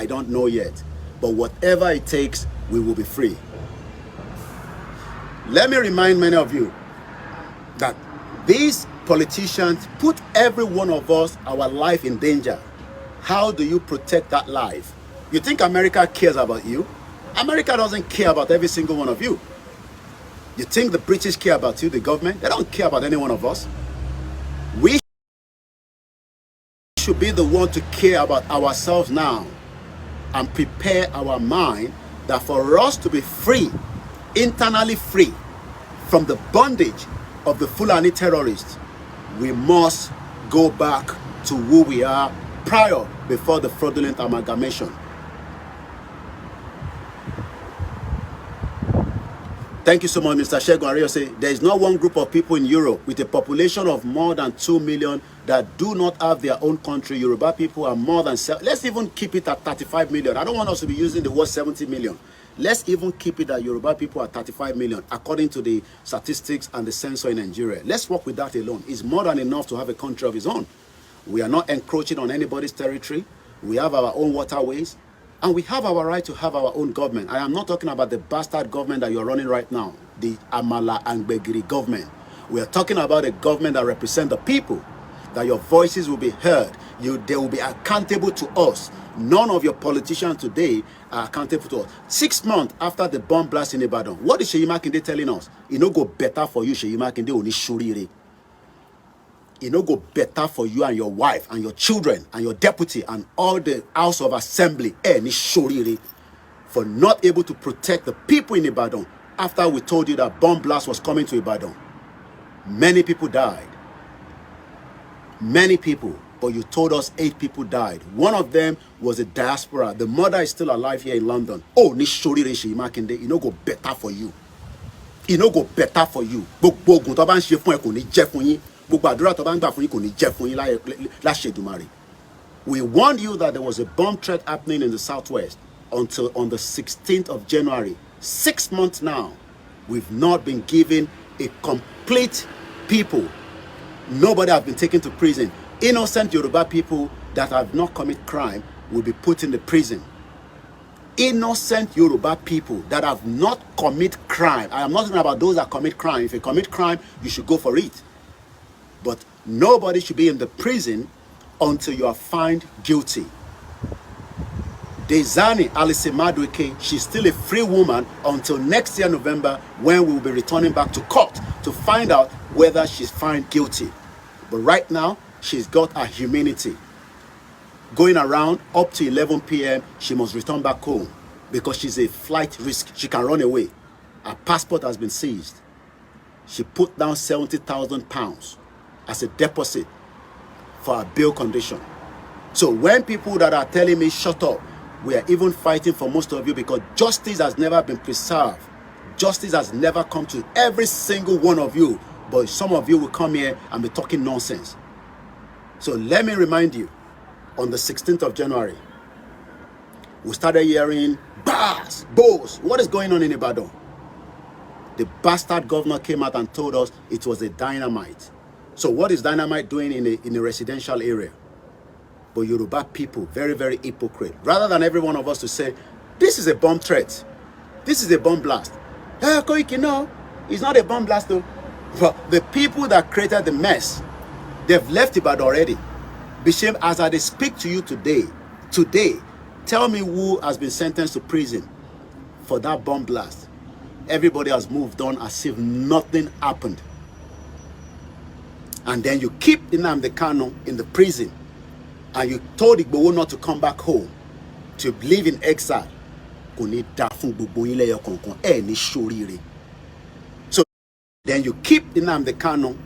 I don't know yet. But whatever it takes, we will be free. Let me remind many of you that these politicians put every one of us, our life in danger. How do you protect that life? You think America cares about you? America doesn't care about every single one of you. You think the British care about you, the government? They don't care about any one of us. We should be the one to care about ourselves now and prepare our mind that for us to be free, internally free from the bondage of the Fulani terrorists, we must go back to who we are prior, before the fraudulent amalgamation. Thank you so much, Mr. Shegun Ariose. There is not one group of people in Europe with a population of more than 2 million that do not have their own country. Yoruba people are more than, let's even keep it at 35 million. I don't want us to be using the word 70 million. Let's even keep it that Yoruba people are 35 million, according to the statistics and the census in Nigeria. Let's work with that alone. It's more than enough to have a country of its own. We are not encroaching on anybody's territory. We have our own waterways. And we have our right to have our own government. I am not talking about the bastard government that you're running right now, the Amala and Begiri government. We are talking about a government that represents the people, that your voices will be heard. They will be accountable to us. None of your politicians today are accountable to us. 6 months after the bomb blast in Ibadan, what is Seyi Makinde telling us? It no go better for you, Seyi Makinde, oni shurire. It no go better for you and your wife and your children and your deputy and all the House of Assembly ni shoriri for not able to protect the people in Ibadan after we told you that bomb blast was coming to Ibadan. Many people died. Many people. But you told us 8 people died. One of them was a diaspora. The mother is still alive here in London. Oh, ni shoriri Seyi Makinde. It no go better for you. It no go better for you. We warned you that there was a bomb threat happening in the southwest until on the 16th of January. 6 months now, we've not been given a complete people. Nobody has been taken to prison. Innocent Yoruba people that have not committed crime will be put in the prison. Innocent Yoruba people that have not committed crime. I am not talking about those that commit crime. If you commit crime, you should go for it. But nobody should be in the prison until you are found guilty. Dezani Alice Madueke, she's still a free woman until next year, November, when we will be returning back to court to find out whether she's found guilty. But right now, she's got her humanity. Going around up to 11 p.m., she must return back home because she's a flight risk. She can run away. Her passport has been seized. She put down 70,000 pounds as a deposit for a bail condition. So when people that are telling me shut up, we are even fighting for most of you because justice has never been preserved. Justice has never come to every single one of you, but some of you will come here and be talking nonsense. So let me remind you, on the 16th of January, we started hearing bars, bows. What is going on in Ibadan? The bastard governor came out and told us it was a dynamite. So what is dynamite doing in a residential area? But Yoruba people, very, very hypocrite. Rather than every one of us to say, this is a bomb threat. This is a bomb blast. Koiki, no, it's not a bomb blast though. But the people that created the mess, they've left Ibadan already. Bisham, as I speak to you today, tell me who has been sentenced to prison for that bomb blast. Everybody has moved on as if nothing happened. And then you keep Nnamdi Kanu in the prison, and you told Igboho not to come back home, to live in exile. So then you keep Nnamdi Kanu